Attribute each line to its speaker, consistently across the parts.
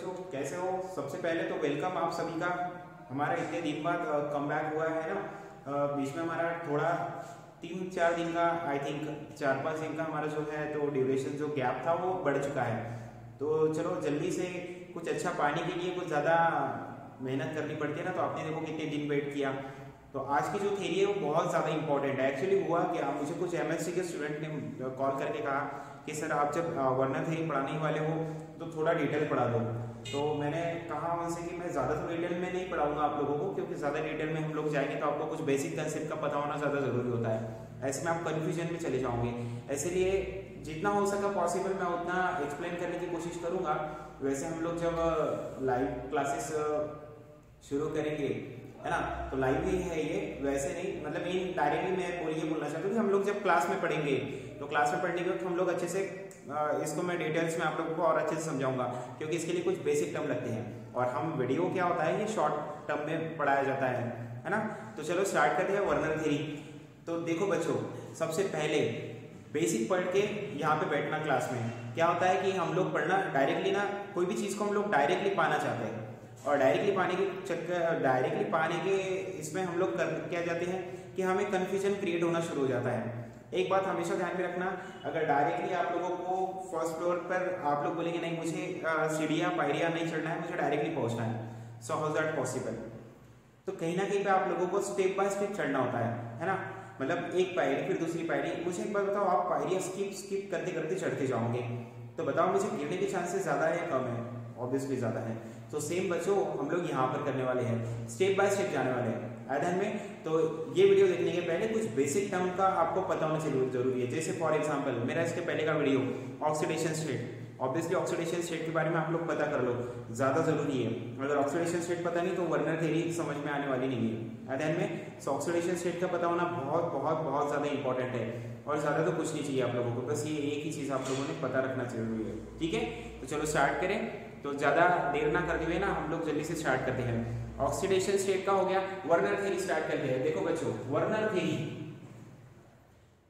Speaker 1: बच्चों, कैसे हो? सबसे पहले तो वेलकम आप सभी का। हमारा इतने दिन बाद कम बैक हुआ है ना। बीच में हमारा थोड़ा 3-4 दिन का, आई थिंक 4-5 दिन का हमारा जो है तो ड्यूरेशन जो गैप था वो बढ़ चुका है। तो चलो जल्दी से कुछ अच्छा पाने के लिए कुछ ज़्यादा मेहनत करनी पड़ती है ना, तो आपने देखो कितने दिन वेट किया। तो आज की जो थ्योरी है वो बहुत ज़्यादा इंपॉर्टेंट है। एक्चुअली हुआ क्या, मुझे कुछ एमएससी के स्टूडेंट ने कॉल करके कहा कि सर आप जब वर्नर थ्योरी पढ़ाने वाले हो तो थोड़ा डिटेल पढ़ा दो। तो मैंने कहा उनसे कि मैं ज़्यादा तो डिटेल में नहीं पढ़ाऊंगा आप लोगों को, क्योंकि ज़्यादा डिटेल में हम लोग जाएंगे तो आपको कुछ बेसिक कंसेप्ट का पता होना ज़्यादा ज़रूरी होता है। ऐसे में आप कन्फ्यूजन में चले जाओगे। इसलिए जितना हो सका पॉसिबल मैं उतना एक्सप्लेन करने की कोशिश करूँगा। वैसे हम लोग जब लाइव क्लासेस शुरू करेंगे, है ना, तो लाइव ही है ये, वैसे नहीं, मतलब इन डायरेक्टली मैं ये बोलना चाहता हूँ कि हम लोग जब क्लास में पढ़ेंगे तो क्लास में पढ़ने के वक्त हम लोग अच्छे से इसको मैं डिटेल्स में आप लोगों को और अच्छे से समझाऊंगा, क्योंकि इसके लिए कुछ बेसिक टर्म लगते हैं और हम वीडियो क्या होता है ये शॉर्ट टर्म में पढ़ाया जाता है ना। तो चलो स्टार्ट करते हैं वर्नर थ्योरी। तो देखो बच्चों, सबसे पहले बेसिक पढ़ के यहाँ पे बैठना क्लास में। क्या होता है कि हम लोग पढ़ना डायरेक्टली ना, कोई भी चीज़ को हम लोग डायरेक्टली पाना चाहते हैं और डायरेक्टली पाने के इसमें हम लोग कर क्या जाते हैं कि हमें कन्फ्यूजन क्रिएट होना शुरू हो जाता है। एक बात हमेशा ध्यान में रखना, अगर डायरेक्टली आप लोगों को फर्स्ट फ्लोर पर आप लोग बोलेंगे नहीं मुझे सीढ़ियाँ पायरियाँ नहीं चढ़ना है, मुझे डायरेक्टली पहुँचना है, सो हाउ दैट पॉसिबल? तो कहीं ना कहीं पे आप लोगों को स्टेप बाय स्टेप चढ़ना होता है ना। मतलब एक पायरी फिर दूसरी पायरी। मुझे एक बात बताओ, आप पायरियाँ स्किप करते करते चढ़ते जाओंगे तो बताओ मुझे गिरने के चांसेस ज़्यादा है या कम है? ऑब्वियसली ज़्यादा है। तो सेम बच्चों हम लोग यहाँ पर करने वाले हैं, स्टेप बाय स्टेप जाने वाले हैं अध्ययन में। तो ये वीडियो देखने के पहले कुछ बेसिक टर्म का आपको पता होना जरूरी है। जैसे फॉर एग्जांपल मेरा इसके पहले का video oxidation state, obviously oxidation state के बारे में आप लोग पता कर लो, ज़्यादा जरूरी है। अगर ऑक्सीडेशन स्टेट पता नहीं तो वर्नर थ्योरी समझ में आने वाली नहीं है अध्ययन में। सो ऑक्सीडेशन स्टेट का पता होना बहुत बहुत बहुत ज़्यादा इंपॉर्टेंट है और ज़्यादा तो कुछ नहीं चाहिए आप लोगों को, बस ये एक ही चीज़ आप लोगों ने पता रखना जरूरी है। ठीक है, तो चलो स्टार्ट करें। तो ज़्यादा देर ना करते हुए ना हम लोग जल्दी से स्टार्ट करते हैं। ऑक्सीडेशन स्टेट का हो गया, वर्नर थ्योरी स्टार्ट करते हैं। देखो बच्चों, वर्नर थ्योरी,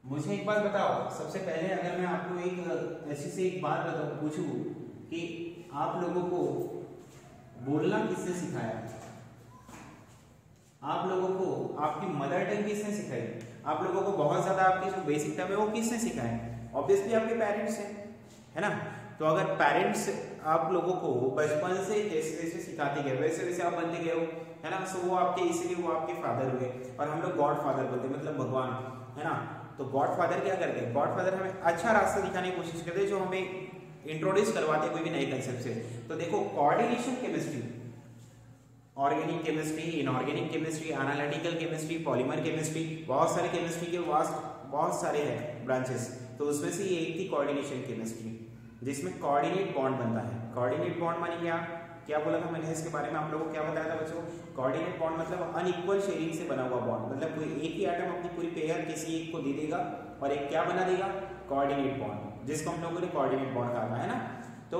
Speaker 1: मुझे एक बात बताओ, सबसे पहले अगर मैं आपको एक ऐसी से एक बात पूछूं कि आप लोगों को बोलना किसने सिखाया? आप लोगों को आपकी मदर टंग किसने सिखाई? आप लोगों को बहुत ज्यादा आपकी जो बेसिक टर्म है वो किसने सिखाए? ऑब्वियसली आपके पेरेंट्स हैं, है ना। तो अगर पेरेंट्स आप लोगों को बचपन से जैसे जैसे सिखाते गए वैसे वैसे आप बनते गए हो, है ना। सो वो आपके, इसीलिए वो आपके फादर हुए। और हम लोग गॉड फादर बोलते हैं, मतलब भगवान, है ना। तो गॉड फादर क्या करते हैं? गॉड फादर हमें अच्छा रास्ता दिखाने की कोशिश करते हैं, जो हमें इंट्रोड्यूस करवाते कोई भी नए कंसेप्ट से। तो देखो, coordination chemistry, organic chemistry, inorganic chemistry, analytical chemistry, polymer chemistry, बहुत सारे केमिस्ट्री के बहुत सारे हैं ब्रांचेस। तो उसमें से ये एक थी कोऑर्डिनेशन केमिस्ट्री, जिसमें कोऑर्डिनेट बॉन्ड बनता है। कोऑर्डिनेट बॉन्ड माने क्या बोला था मैंने इसके बारे में आप लोगों को क्या बताया था बच्चों? कोऑर्डिनेट बॉन्ड मतलब अनइक्वल शेयरिंग से बना हुआ बॉन्ड, मतलब कोई एक ही एटम अपनी पूरी पेयर किसी एक को दे देगा और एक क्या बना देगा? कोऑर्डिनेट बॉन्ड, जिसको हम लोगों ने कोऑर्डिनेट बॉन्ड कहा था, है ना। तो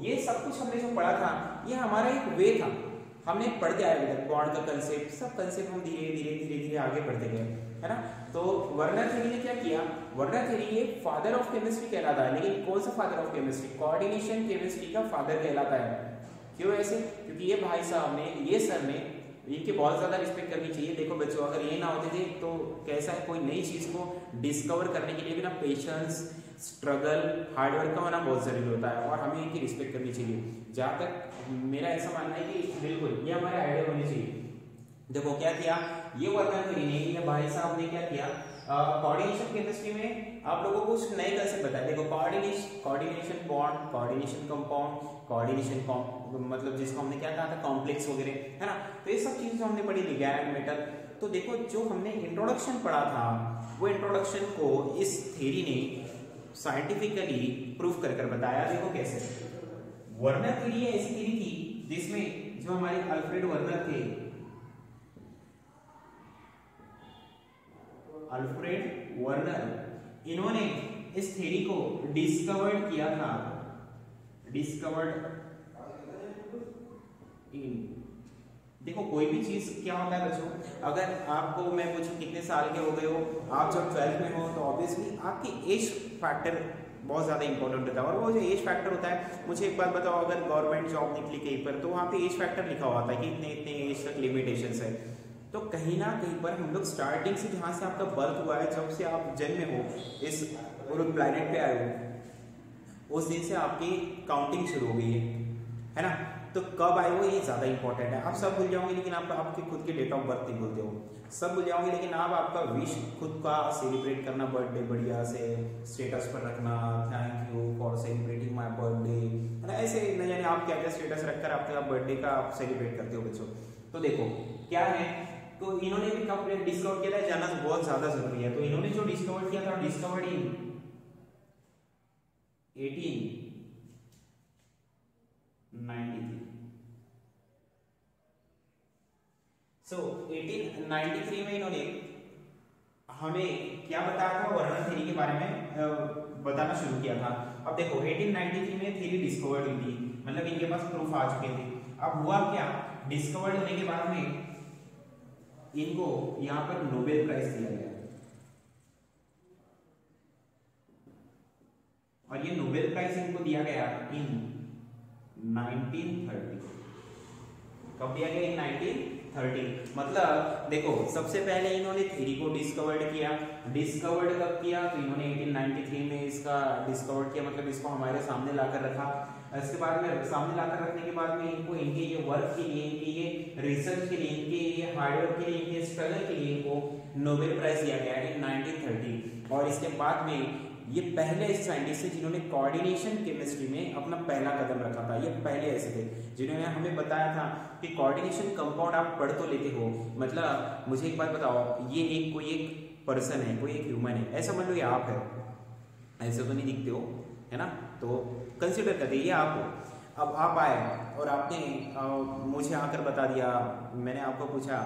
Speaker 1: ये सब कुछ हमने जो पढ़ा था ये हमारा एक वे था, हमने पढ़ते आए अभी तक। बॉन्ड का कंसेप्ट, सब कंसेप्ट हम धीरे धीरे धीरे धीरे आगे बढ़ते गए, है ना। तो वर्नर थ्योरी ने क्या किया? वर्नर थ्योरी ये फादर ऑफ केमिस्ट्री कहलाता है, लेकिन कौन सा father of chemistry? Coordination chemistry का फादर कहलाता है। क्यों ऐसे? क्योंकि ये भाई साहब ने, ये सर ने, इनकी बहुत ज्यादा रिस्पेक्ट करनी चाहिए। देखो बच्चों, अगर ये ना होते थे तो कैसा है, कोई नई चीज को डिस्कवर करने के लिए भी ना पेशेंस, स्ट्रगल, हार्डवर्क का होना बहुत जरूरी होता है और हमें इनकी रिस्पेक्ट करनी चाहिए। जहाँ तक मेरा ऐसा मानना है कि बिल्कुल ये हमारे आइडिया होने चाहिए। देखो क्या किया ये वर्नर थ्योरी ने, ये भाई साहब ने क्या किया? कोऑर्डिनेशन केमिस्ट्री में आप लोगों को कुछ नए कंसेप्ट बताया। देखो, coordination bond, coordination compound, coordination मतलब जिसको हमने क्या कहा था? कॉम्प्लेक्स वगैरह, है ना। तो ये सब चीजें हमने पढ़ी, लिगैंड, मेटल। तो देखो, जो हमने इंट्रोडक्शन पढ़ा था वो इंट्रोडक्शन को इस थ्योरी ने साइंटिफिकली प्रूफ कर बताया। देखो कैसे। वर्नर थ्योरी ऐसी थ्योरी थी जिसमें जो हमारे अल्फ्रेड वर्नर थे, अल्फ्रेड वर्नर, इन्होंने इस थ्योरी को डिस्कवर्ड किया था। देखो, कोई भी चीज क्या होता है बच्चों, अगर आपको मैं पूछूं कितने साल के हो गए हो, आप जब 12th में हो तो ऑब्वियसली आपकी एज फैक्टर बहुत ज़्यादा इंपॉर्टेंट होता है। और वो जो एज फैक्टर होता है, मुझे एक बात बताओ, अगर गवर्नमेंट जॉब निकली कहीं पर तो वहाँ पे एज फैक्टर लिखा हुआ था कि इतने इतने एज तक लिमिटेशंस है। तो कहीं ना कहीं पर हम लोग स्टार्टिंग से, जहाँ से आपका बर्थ हुआ है, जब से आप जन्मे हो, इस पूरे प्लैनेट पे आए हो, उस दिन से आपकी काउंटिंग शुरू हो गई है ना। तो कब आए हो ये ज़्यादा इंपॉर्टेंट है। आप सब भूल जाओगे लेकिन आप आपके खुद के डेट ऑफ बर्थ नहीं भूलते हो। सब भूल जाओगे लेकिन आप आपका विश खुद का सेलिब्रेट करना, बर्थडे बढ़िया से स्टेटस पर रखना, thank you for celebrating my birthday, है ना। ऐसे न जाने आप क्या क्या स्टेटस रखकर आपका बर्थडे का आप सेलिब्रेट करते हो बच्चों। तो देखो क्या है, तो इन्होंने भी कब डिस्कवर किया था, जानना बहुत ज्यादा जरूरी है। तो इन्होंने जो डिस्कवर किया था, डिस्कवर्ड इन 1893। सो 1893 में इन्होंने हमें क्या बताया था, वर्णन थ्योरी के बारे में बताना शुरू किया था। अब देखो 1893 में थ्योरी डिस्कवर्ड हुई थी, मतलब इनके पास प्रूफ आ चुके थे। अब हुआ क्या, डिस्कवर्ड होने के बाद में इनको यहां पर नोबेल प्राइज दिया गया, और ये नोबेल प्राइज इनको दिया गया इन 1930। कब दिया गया, इन 1930। मतलब देखो सबसे पहले इन्होंने थ्योरी को डिस्कवर्ड किया। डिस्कवर्ड कब किया, तो इन्होंने 1893 में इसका डिस्कवर्ड किया, मतलब इसको हमारे सामने लाकर रखा। इसके बाद में सामने लाकर रखने के बाद में इनको इनके ये वर्क के लिए, इनके ये रिसर्च के लिए, इनके ये हार्डवर्क के लिए, इनके स्ट्रगल के लिए इनको नोबेल प्राइज दिया गया इन 1930। और इसके बाद में ये पहले साइंटिस्ट थे जिन्होंने कोऑर्डिनेशन केमिस्ट्री में अपना पहला कदम रखा था। ये पहले ऐसे थे जिन्होंने हमें बताया था कि कोऑर्डिनेशन कंपाउंड आप पढ़ तो लेते हो, मतलब मुझे एक बात बताओ, ये एक कोई एक पर्सन है, कोई एक ह्यूमन है, ऐसा मान लो ये आप है, ऐसे तो नहीं दिखते हो, है ना, तो कंसिडर करते ये आप हो। अब आप आए और आपने मुझे आकर बता दिया, मैंने आपको पूछा,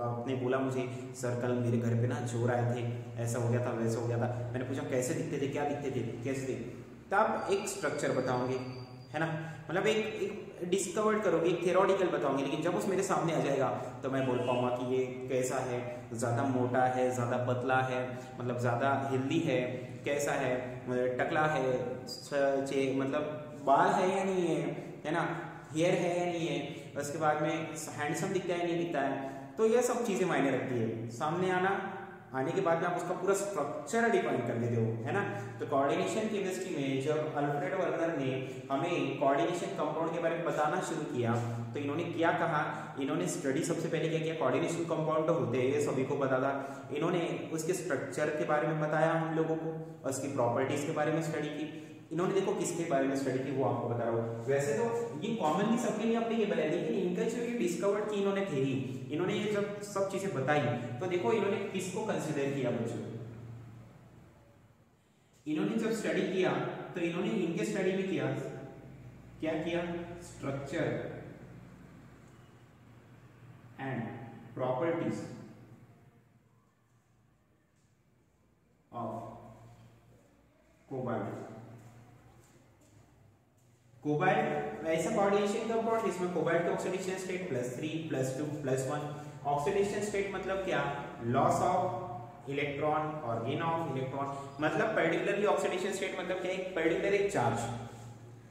Speaker 1: आपने बोला मुझे सर कल मेरे घर पे ना चोर आए थे, ऐसा हो गया था, वैसा हो गया था। मैंने पूछा कैसे दिखते थे, क्या दिखते थे, कैसे थे, तो आप एक स्ट्रक्चर बताओगे, है ना, मतलब एक डिस्कवर्ड करोगे, एक थ्योरेटिकल बताओगे। लेकिन जब उस मेरे सामने आ जाएगा तो मैं बोल पाऊंगा कि ये कैसा है, ज़्यादा मोटा है, ज़्यादा पतला है, मतलब ज़्यादा हेल्दी है, कैसा है, टकला है, मतलब बाल है या नहीं है ना, हेयर है या नहीं है, उसके बाद में हैंडसम दिखता है नहीं दिखता है। तो ये सब चीजें मायने रखती है। सामने आने के बाद में आप उसका पूरा स्ट्रक्चर डिफाइन कर देते हो, है ना। तो कोऑर्डिनेशन केमिस्ट्री में जब अल्फ्रेड वर्नर ने हमें कोऑर्डिनेशन कंपाउंड के बारे में बताना शुरू किया, तो इन्होंने क्या कहा, इन्होंने स्टडी सबसे पहले क्या किया, कोऑर्डिनेशन कंपाउंड तो होते हैं, ये सभी को पता था। इन्होंने उसके स्ट्रक्चर के बारे में बताया हम लोगों को, और उसकी प्रॉपर्टीज के बारे में स्टडी की। इन्होंने देखो किसके बारे में स्टडी की वो आपको बता रहा हूँ। वैसे तो ये कॉमनली सबके लिए एप्लीकेबल है, लेकिन इनका जो ये डिस्कवर्ड की इन्होंने थ्योरी, इन्होंने ये जब सब चीजें बताई, तो देखो इन्होंने किसको कंसिडर किया बच्चों, इन्होंने जब स्टडी किया तो इन्होंने इनके स्टडी में किया, क्या किया, structure and properties of cobalt. Cobalt ऐसा कोऑर्डिनेशन कंपाउंड जिसमें कोबाल्ट का ऑक्सीडेशन स्टेट +3 +2 +1। ऑक्सीडेशन स्टेट मतलब क्या, लॉस ऑफ इलेक्ट्रॉन और गेन ऑफ इलेक्ट्रॉन, मतलब पर्टिकुलरली ऑक्सीडेशन स्टेट मतलब क्या, एक पर्टिकुलर एक चार्ज,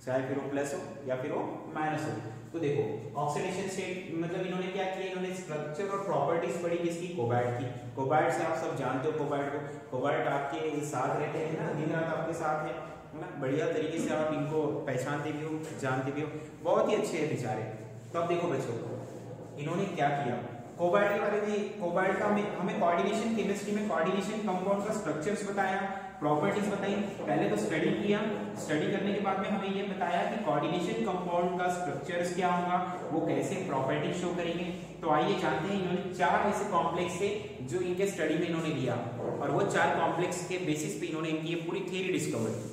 Speaker 1: चाहे फिर वो प्लस हो या फिर वो माइनस हो। तो देखो ऑक्सीडेशन स्टेट मतलब इन्होंने क्या किया, इन्होंने स्ट्रक्चर और प्रॉपर्टीज पढ़ी किसकी, कोबाल्ट की। कोबाल्ट से आप सब जानते हो कोबाल्ट को, कोबाल्ट आपके साथ रहते हैं ना, दिन रात आपके साथ है ना, बढ़िया तरीके से आप इनको पहचानते भी हो, जानते भी हो, बहुत ही अच्छे हैं बेचारे। तो अब देखो बच्चों, इन्होंने क्या किया, कोबाल्ट के बारे में, कोबाल्ट का हमें कोऑर्डिनेशन केमिस्ट्री में कोऑर्डिनेशन कंपाउंड का स्ट्रक्चर्स बताया, प्रॉपर्टीज बताई। पहले तो स्टडी किया, स्टडी करने के बाद में हमें ये बताया कि कोऑर्डिनेशन कंपाउंड का स्ट्रक्चर्स क्या होगा, वो कैसे प्रॉपर्टी शो करेंगे। तो आइए जानते हैं, इन्होंने 4 ऐसे कॉम्प्लेक्स थे जो इनके स्टडी में इन्होंने लिया, और वो 4 कॉम्प्लेक्स के बेसिस पे इन्होंने इनकी ये पूरी थ्योरी डिस्कवर की।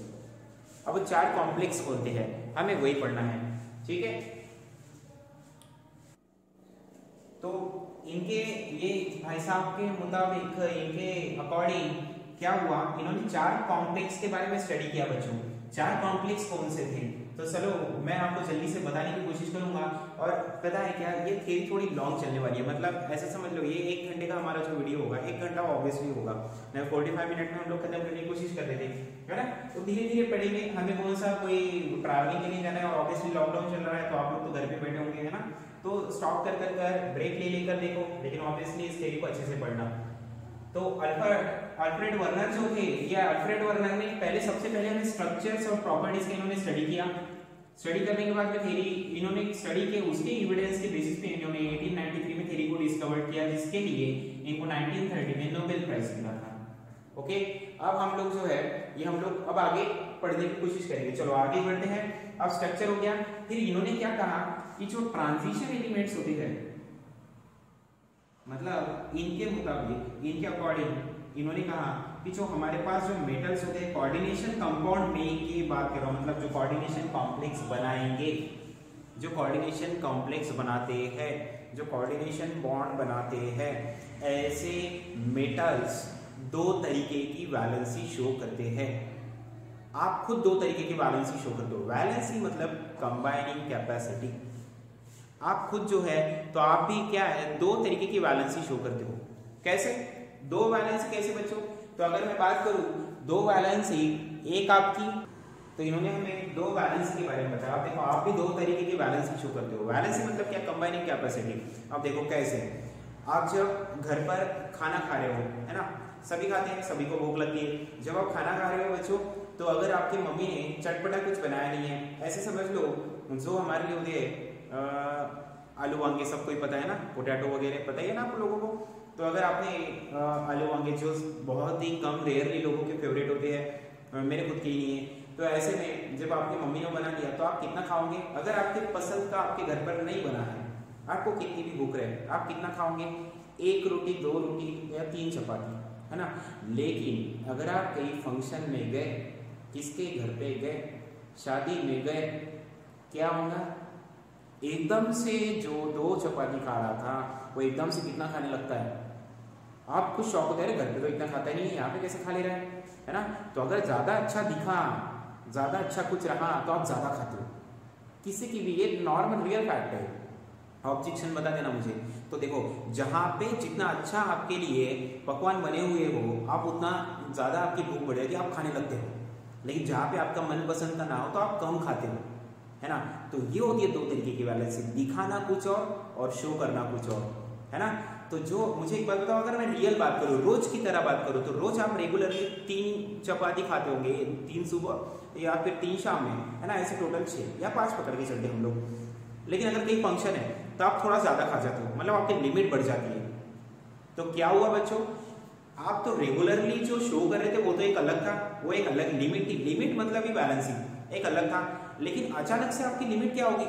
Speaker 1: अब वो 4 कॉम्प्लेक्स होते हैं, हमें वही पढ़ना है, ठीक है। तो इनके ये भाई साहब के मुताबिक, इनके अकॉर्डिंग क्या हुआ, इन्होंने 4 कॉम्प्लेक्स के बारे में स्टडी किया बच्चों। 4 कॉम्प्लेक्स कौन से थे, तो चलो मैं आपको जल्दी से बताने की कोशिश करूंगा। और पता है क्या, ये थ्योरी थोड़ी लॉन्ग चलने वाली है, मतलब ऐसा समझ लो ये 1 घंटे का हमारा जो वीडियो होगा, 1 घंटा ऑब्वियसली होगा, 45 मिनट में हम लोग खत्म करने की कोशिश कर रहे थे, है ना। तो धीरे धीरे पढ़ेंगे, हमें कौन सा कोई ट्रैवलिंग के लिए जाना है, और ऑब्वियसली लॉकडाउन चल रहा है तो आप लोग तो घर पे बैठे होंगे, है ना। तो स्टॉप कर ब्रेक ले लेकर देखो, लेकिन ऑब्वियसली इस थ्योरी को अच्छे से पढ़ना। तो अल्फ्रेड वर्नर जो थे, या अल्फ्रेड वर्नर ने सबसे पहले हमें स्ट्रक्चर्स और प्रॉपर्टीज के इन्होंने स्टडी किया। स्टडी करने के बाद में थ्योरी इन्होंने स्टडी के उसके एविडेंस के बेसिस पे इन्होंने 1893 में थ्योरी को डिस्कवर किया, जिसके लिए इनको 1930 में नोबेल प्राइज मिला था। ओके, अब हम लोग जो है ये हम लोग अब आगे पढ़ने की कोशिश करेंगे। चलो आगे बढ़ते हैं। अब स्ट्रक्चर हो गया, फिर इन्होंने क्या कहा कि जो ट्रांजिशन एलिमेंट्स होते हैं, मतलब इनके मुताबिक, इनके अकॉर्डिंग इन्होंने कहा कि जो हमारे पास जो मेटल्स होते हैं, कोऑर्डिनेशन कंपाउंड में की बात कर रहा हूं, मतलब जो कोऑर्डिनेशन कॉम्प्लेक्स बनाएंगे, जो कोऑर्डिनेशन कॉम्प्लेक्स बनाते हैं, जो कोऑर्डिनेशन बॉन्ड बनाते हैं, ऐसे मेटल्स 2 तरीके की वैलेंसी शो करते हैं। आप खुद 2 तरीके की वैलेंसी शो करते हो। वैलेंसी मतलब कंबाइनिंग कैपेसिटी। आप खुद जो है तो आप भी क्या है 2 तरीके की वैलेंसी शो करते हो। कैसे 2 वैलेंसी कैसे बच्चों? तो अगर मैं बात करूं 2 वैलेंसी, एक आपकी, तो इन्होंने हमें 2 वैलेंसी के बारे में बताया। आप देखो आप भी 2 तरीके की वैलेंसी शो करते हो। वैलेंसी मतलब क्या? Combining capacity. अब देखो कैसे, आप जब घर पर खाना खा रहे हो, है ना, सभी खाते हैं, सभी को भूख लगती है। जब आप खाना खा रहे हो बच्चों, तो अगर आपकी मम्मी ने चटपटा कुछ बनाया नहीं है, ऐसे समझ लो जो हमारे लिए होते हैं आलू वांगे, सबको ही पता है ना, पोटैटो वगैरह पता ही है ना आप लोगों को। तो अगर आपने आलू वांगे, जो बहुत ही कम रेयरली लोगों के फेवरेट होते हैं, मेरे खुद के ही नहीं है, तो ऐसे में जब आपकी मम्मी ने बना दिया तो आप कितना खाओगे? अगर आपके पसंद का आपके घर पर नहीं बना है, आपको कितनी भी भूख रहे, आप कितना खाओगे? 1 रोटी, 2 रोटी या 3 चपाती, है ना। लेकिन अगर आप कहीं फंक्शन में गए, किसके घर पे गए, शादी में गए, क्या होगा? एकदम से जो 2 चपाती खा रहा था वो एकदम से कितना खाने लगता है? आप कुछ शौक होता है, घर पे तो इतना खाता नहीं है, यहाँ पे कैसे खा ले रहा है ना। तो अगर ज्यादा अच्छा दिखा, ज्यादा अच्छा कुछ रहा, तो आप ज्यादा खाते हो, किसी की भी, ये नॉर्मल रियल फैक्ट है। ऑब्जेक्शन बता देना मुझे। तो देखो जहां पे जितना अच्छा आपके लिए पकवान बने हुए हो, आप उतना ज्यादा आपकी भूख बढ़ जाएगी, आप खाने लगते हो। लेकिन जहां पे आपका मनपसंद का ना हो तो आप कम खाते हो, है ना। तो ये होती है 2 तरीके की वैलेंसी, दिखाना कुछ और शो करना कुछ और, है ना। तो जो मुझे एक बात बताओ, अगर मैं रियल बात करूँ, रोज की तरह बात करूँ, तो रोज आप रेगुलरली 3 चपाती खाते होंगे, 3 सुबह या फिर 3 शाम में, है ना। ऐसे टोटल 6 या 5 पकड़ के चलते हम लोग। लेकिन अगर कहीं फंक्शन है तो आप थोड़ा ज्यादा खा जाते हो, मतलब आपकी लिमिट बढ़ जाती है। तो क्या हुआ बच्चों, आप तो रेगुलरली जो शो कर रहे थे वो तो एक अलग था, वो एक अलग लिमिट थी। लिमिट मतलब ही बैलेंसिंग एक अलग था। लेकिन अचानक से आपकी लिमिट क्या होगी?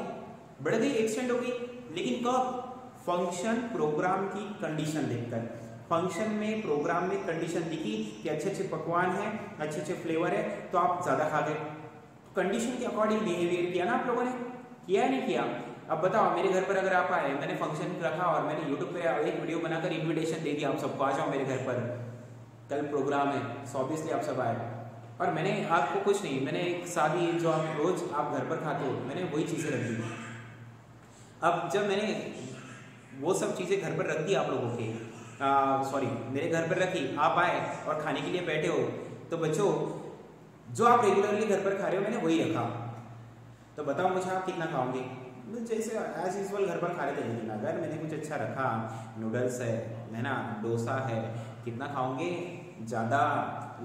Speaker 1: बढ़ गई, एक्सटेंड हो गई। लेकिन कब? फंक्शन प्रोग्राम की कंडीशन देखकर। फंक्शन में, प्रोग्राम में कंडीशन दिखी कि अच्छे अच्छे पकवान है, अच्छे अच्छे फ्लेवर है, तो आप ज्यादा खा गए। कंडीशन के अकॉर्डिंग बिहेवियर किया ना आप लोगों ने, किया है नहीं किया? अब बताओ, मेरे घर पर अगर आप आए, मैंने फंक्शन रखा और मैंने यूट्यूब पे एक वीडियो बनाकर इनविटेशन दे दिया, आप सबको आ जाओ मेरे घर पर, कल प्रोग्राम है, ऑब्वियसली आप सब आए। और मैंने आपको कुछ नहीं, मैंने एक सादी जो आप रोज आप घर पर खाते हो, मैंने वही चीजें रख दी। अब जब मैंने वो सब चीजें घर पर रख दी आप लोगों के, सॉरी मेरे घर पर रखी, आप आए और खाने के लिए बैठे हो, तो बच्चों जो आप रेगुलरली घर पर खा रहे हो मैंने वही रखा, तो बताओ मुझे आप कितना खाओगे? जैसे एज यूजुअल घर पर खा रहे थे, लेकिन अगर मैंने कुछ अच्छा रखा, नूडल्स है ना, डोसा है, कितना खाओगे? ज़्यादा,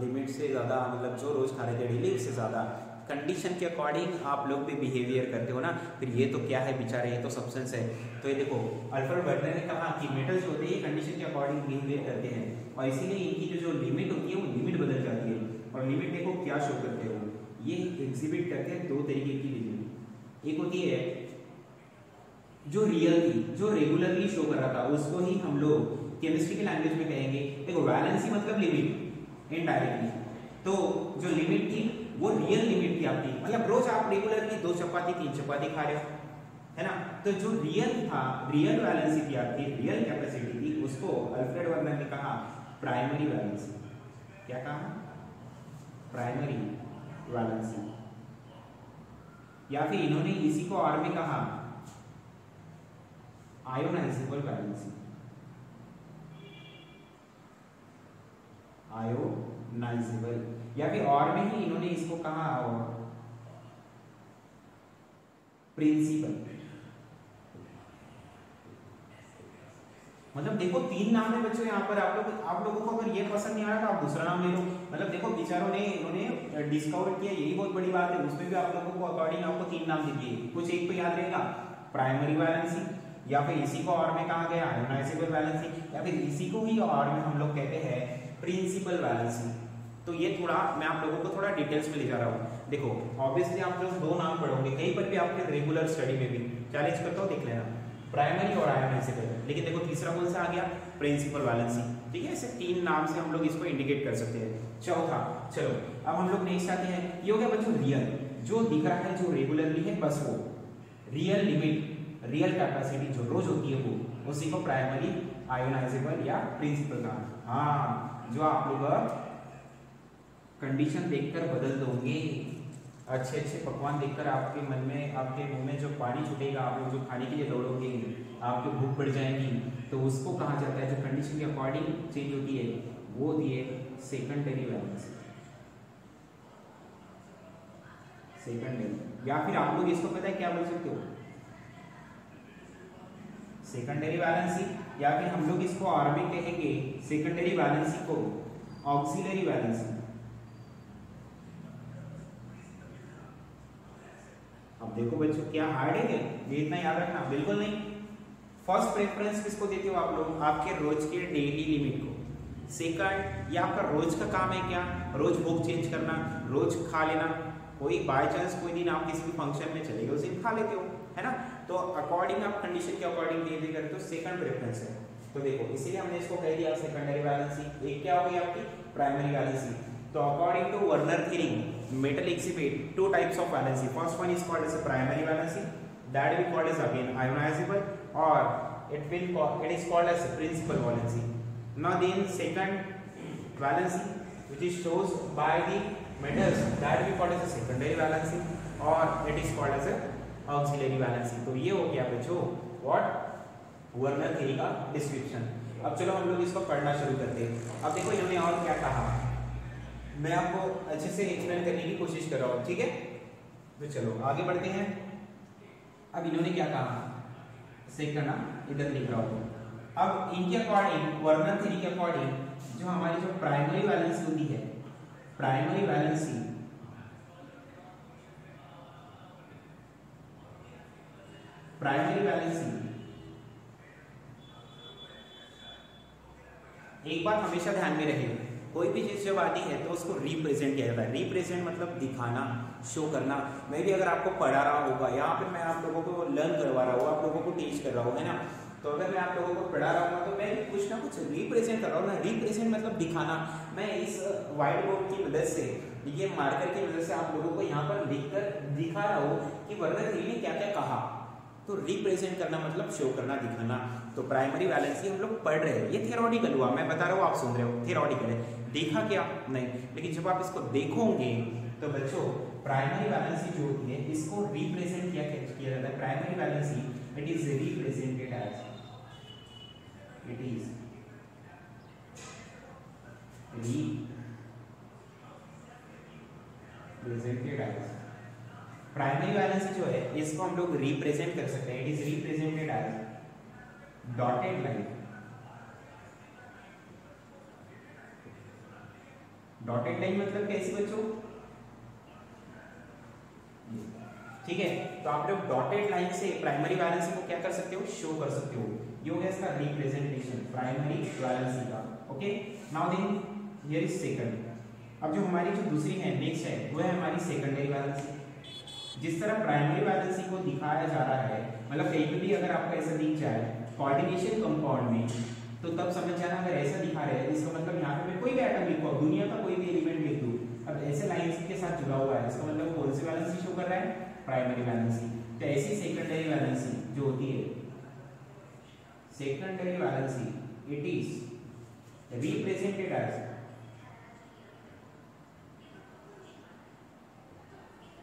Speaker 1: लिमिट से ज़्यादा, मतलब जो रोज़ खा रहे थे डेली उससे ज़्यादा। कंडीशन के अकॉर्डिंग आप लोग भी बिहेवियर करते हो ना। फिर ये तो क्या है बेचारे, ये तो सब्सटेंस है। तो ये देखो अल्फ्रेड वर्नर ने कहा कि मेटल्स होते हैं कंडीशन के अकॉर्डिंग बिहेवियर करते हैं, और इसीलिए इनकी जो लिमिट होती है वो लिमिट बदल जाती है। और लिमिट देखो क्या शो करते हो, ये एग्जिबिट करते हैं 2 तरीके की लिमिट। एक होती है जो रियल थी, जो रेगुलरली शो कर रहा था, उसको ही हम लोग केमिस्ट्री की लैंग्वेज में कहेंगे, देखो वैलेंसी मतलब लिमिट इनडायरेक्टली। तो जो लिमिट थी वो रियल लिमिट थी आपकी, मतलब रोज आप रेगुलरली 2 चपाती 3 चपाती खा रहे हो, है ना। तो जो रियल था, रियल वैलेंसी थी आपकी, रियल कैपेसिटी थी, उसको अल्फ्रेड वर्नर ने कहा प्राइमरी वैलेंसी। क्या कहा? Primary valency. या फिर इन्होंने इसी को और में कहा आयोनाइजेबल वैलेंसी, आयोनाइजेबल, या फिर और में ही इन्होंने इसको कहा और प्रिंसिपल। मतलब देखो तीन नाम है बच्चों यहाँ पर, आप लोगों को अगर ये पसंद नहीं आया तो आप दूसरा नाम ले लो। मतलब देखो बेचारों ने इन्होंने डिस्कवर किया, यही बहुत बड़ी बात है। उसमें भी आप लोगों को अकॉर्डिंग आपको तीन नाम दिए, कुछ एक पे याद रहेगा, प्राइमरी वैलेंसी, या फिर इसी को और में कहा गया आयोनाइजेबल वैलेंसी, या फिर इसी को ही और में हम लोग कहते हैं प्रिंसिपल वैलेंसी। तो ये थोड़ा मैं आप लोगों को थोड़ा डिटेल्स में ले जा रहा हूँ। देखो ऑब्वियसली आप जो दो नाम पढ़ोगे कहीं पर भी आपके रेगुलर स्टडी में भी चैलेंज करता हूँ, देख लेना, प्राइमरी और आयोनाइजेबल। लेकिन देखो तीसरा कौन सा आ गया, प्रिंसिपल वैलेंसी। ठीक है, ऐसे तीन नाम से हम लोग इसको इंडिकेट कर सकते हैं। चौथा, चलो अब हम लोग नेक्स्ट आते हैं, ये हो गया बच्चों रियल, जो दिख रहा है जो रेगुलरली है बस वो रियल लिमिट, रियल कैपेसिटी जो रोज होती है वो, उसी को प्राइमरी, आयोनाइजेबल या प्रिंसिपल का। हाँ, जो आप लोग कंडीशन देखकर बदल दोगे, अच्छे अच्छे पकवान देखकर आपके मन में, आपके मुंह में जो पानी छूटेगा, आप लोग जो खाने के लिए दौड़ोगे, आपको भूख बढ़ जाएगी, तो उसको कहा जाता है जो कंडीशन के अकॉर्डिंग चेंज होती है वो दिए सेकेंडरी वैलेंसी, सेकेंडरी। या फिर आप लोग इसको पता है क्या बोल सकते हो, सेकेंडरी वैलेंसी, या फिर हम लोग इसको और में कहेंगे सेकेंडरी वैलेंसी को ऑक्सिलरी वैलेंसी। अब देखो बच्चों क्या हार्ड है, ये इतना याद रखना बिल्कुल नहीं। फर्स्ट प्रेफरेंस किसको देते हो आप लोग, आपके रोज के डेली लिमिट को। सेकंड, ये आपका रोज का काम है क्या, रोज भूख चेंज करना, रोज खा लेना, कोई बाय चांस कोई दिन आप किसी भी फंक्शन में चले गए उस दिन खा लेते हो, है ना, तो अकॉर्डिंग आप कंडीशन के अकॉर्डिंग बिहेव करते हो, सेकंड प्रेफरेंस है। तो देखो इसीलिए हमने इसको कह दिया सेकेंडरी वैलेंसी। एक क्या हो गई आपकी प्राइमरी वैलेंसी। तो according to Werner theory, metal exhibit two types of valency. First one is called as a primary valency, that will be called as again ionizable, or it is called as a principal valency. Now then second valency which is shows by the metals, that will be called as a secondary valency, or it is called as a auxiliary valency. तो ये हो गया बच्चों what Werner theory का description. अब चलो हम लोग इसको पढ़ना शुरू करते हैं। अब देखो इन्होंने और क्या कहा, मैं आपको अच्छे से एक्सप्लेन करने की कोशिश कर रहा हूँ, ठीक है। तो चलो आगे बढ़ते हैं। अब इन्होंने क्या कहा, सेकंड इधर लिख रहा हूँ। अब इनके अकॉर्डिंग वर्नर थ्योरी के अकॉर्डिंग जो हमारी जो प्राइमरी वैलेंसी होती है, प्राइमरी वैलेंसी एक बात हमेशा ध्यान में रहे, कोई भी चीज जब आती है तो उसको रिप्रेजेंट किया जाता है। रिप्रेजेंट मतलब दिखाना, शो करना। मैं भी अगर आपको पढ़ा रहा होगा, यहाँ पे मैं आप लोगों को लर्न करवा रहा हूँ, आप लोगों को टीच कर रहा हूँ, है ना, तो अगर मैं आप लोगों को पढ़ा रहा हूँ तो मैं कुछ ना कुछ रिप्रेजेंट कर रहा हूँ ना। रिप्रेजेंट मतलब दिखाना। मैं इस व्हाइट बोर्ड की मदद से, ये मार्कर की मदद से आप लोगों को यहाँ पर लिखकर दिखा रहा हूँ कि वर्नर थ्योरी ने क्या क्या कहा। तो रिप्रेजेंट करना मतलब शो करना, दिखाना। तो प्राइमरी वैलेंसी हम लोग पढ़ रहे हैं, ये थियोरेटिकल हुआ, मैं बता रहा हूँ, आप सुन रहे हो, थियोरेटिकल है, देखा क्या नहीं। लेकिन जब आप इसको देखोगे तो बच्चों प्राइमरी वैलेंसी जो होती है इसको रिप्रेजेंट किया जाता है। Primary valency it is represented as, it is represented as, primary valency जो है इसको हम लोग रिप्रेजेंट कर सकते हैं। It is represented as dotted line. Dotted line मतलब कैसी बच्चों, ठीक है। तो आप लोग डॉटेड लाइन से प्राइमरी वैलेंसी को क्या कर सकते हो, शो कर सकते हो। ये हो गया इसका रिप्रेजेंटेशन प्राइमरी वैलेंसी का। Okay, now then here is second. अब जो हमारी जो दूसरी है, नेक्स्ट है, वो है हमारी सेकेंडरी वैलेंसी। जिस तरह प्राइमरी वैलेंसी को दिखाया जा रहा है, मतलब कहीं पे भी अगर आपको ऐसा दिख जाए कोऑर्डिनेशन कंपाउंड में, तो तब समझ जाना अगर ऐसा दिखा रहे हैं इसका मतलब यहाँ पे मैं कोई भी एटम लिखूँ, दुनिया का कोई भी एलिमेंट लिख दूँ, अब ऐसे लाइंस के साथ जुड़ा हुआ है, इसका मतलब कौन सी वैलेंसी शो कर रहा है, प्राइमरी वैलेंसी। तो ऐसी सेकेंडरी वैलेंसी जो होती है, secondary valency it is represented as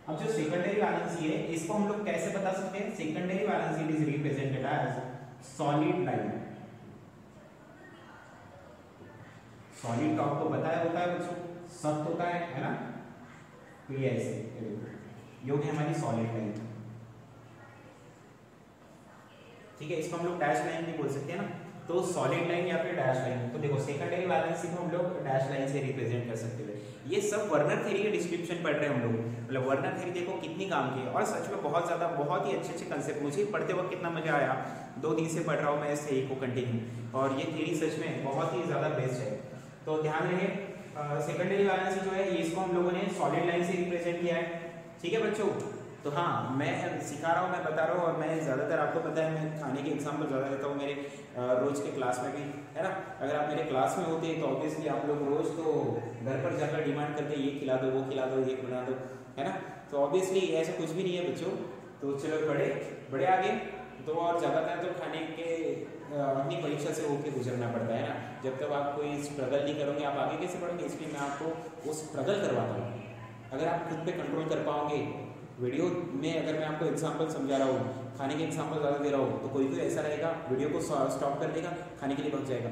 Speaker 1: अब जो सेकेंडरी वैलेंसी है इसको हम लोग कैसे बता सकते हैं? Secondary valency is represented as solid line. Solid का आपको बताया होता है बच्चों, सख्त होता है ना, तो ये ऐसे ये होगी हमारी सॉलिड लाइन। ठीक है, इसको हम लोग डैश लाइन भी बोल सकते हैं ना, तो सॉलिड लाइन या फिर डैश लाइन। तो देखो सेकेंडरी वैलेंसी को हम लोग डैश लाइन से रिप्रेजेंट कर सकते हैं। ये सब वर्नर थ्योरी के डिस्क्रिप्शन पढ़ रहे हैं हम लोग, मतलब वर्नर थ्योरी देखो कितनी काम की है, और सच में बहुत ज्यादा बहुत ही अच्छे अच्छे कंसेप्ट, मुझे पढ़ते वक्त कितना मजा आया। 2 दिन से पढ़ रहा हूँ मैं इस थ्योरी को कंटिन्यू, और ये थ्योरी सच में बहुत ही ज्यादा बेस्ट है। तो ध्यान रहे सेकेंडरी वैलेंसी जो है इसको हम लोगों ने सॉलिड लाइन से रिप्रेजेंट किया है। ठीक है बच्चों, तो हाँ मैं सिखा रहा हूँ, मैं बता रहा हूँ, और मैं ज़्यादातर आपको पता है मैं खाने के एग्जाम्पल ज़्यादा देता हूँ मेरे रोज़ के क्लास में भी, है ना। अगर आप मेरे क्लास में होते तो ऑब्वियसली आप लोग रोज़ तो घर पर जाकर डिमांड करते ये खिला दो, वो खिला दो, ये बना दो, है ना। तो ऑब्वियसली ऐसा कुछ भी नहीं है बच्चों। तो चलो बड़े आगे, तो और ज़्यादातर तो खाने के अपनी परीक्षा से होकर गुजरना पड़ता है ना। जब तक आप कोई स्ट्रगल नहीं करोगे आप आगे कैसे बढ़ोगे, इसलिए मैं आपको वो स्ट्रगल करवाता हूँ। अगर आप खुद पे कंट्रोल कर पाओगे, वीडियो में अगर मैं आपको एग्जांपल समझा रहा हूँ, खाने के एग्जांपल ज़्यादा दे रहा हूँ, तो कोई ऐसा रहेगा वीडियो को स्टॉप कर देगा, खाने के लिए भाग जाएगा।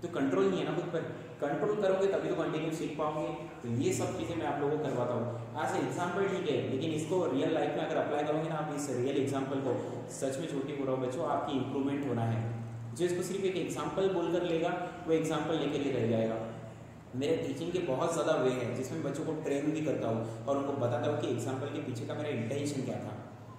Speaker 1: तो कंट्रोल नहीं है ना खुद पर, कंट्रोल करोगे तभी तो कंटिन्यू सीख पाओगे। तो ये सब चीज़ें मैं आप लोगों को करवाता हूँ। आज एग्जाम्पल ठीक है, लेकिन इसको रियल लाइफ में अगर अप्लाई करोगे ना आप इस रियल एग्जाम्पल को, सच में छोटी बोल रहा हूँ बच्चों, आपकी इंप्रूवमेंट होना है। जो इसको सिर्फ एक एग्जाम्पल बोलकर लेगा वो एग्जाम्पल लेके ही रह जाएगा। मेरे टीचिंग के बहुत ज़्यादा वे हैं जिसमें बच्चों को ट्रेन भी करता हूँ और उनको बताता हूँ कि एग्जाम्पल के पीछे का मेरा इंटेंशन क्या था।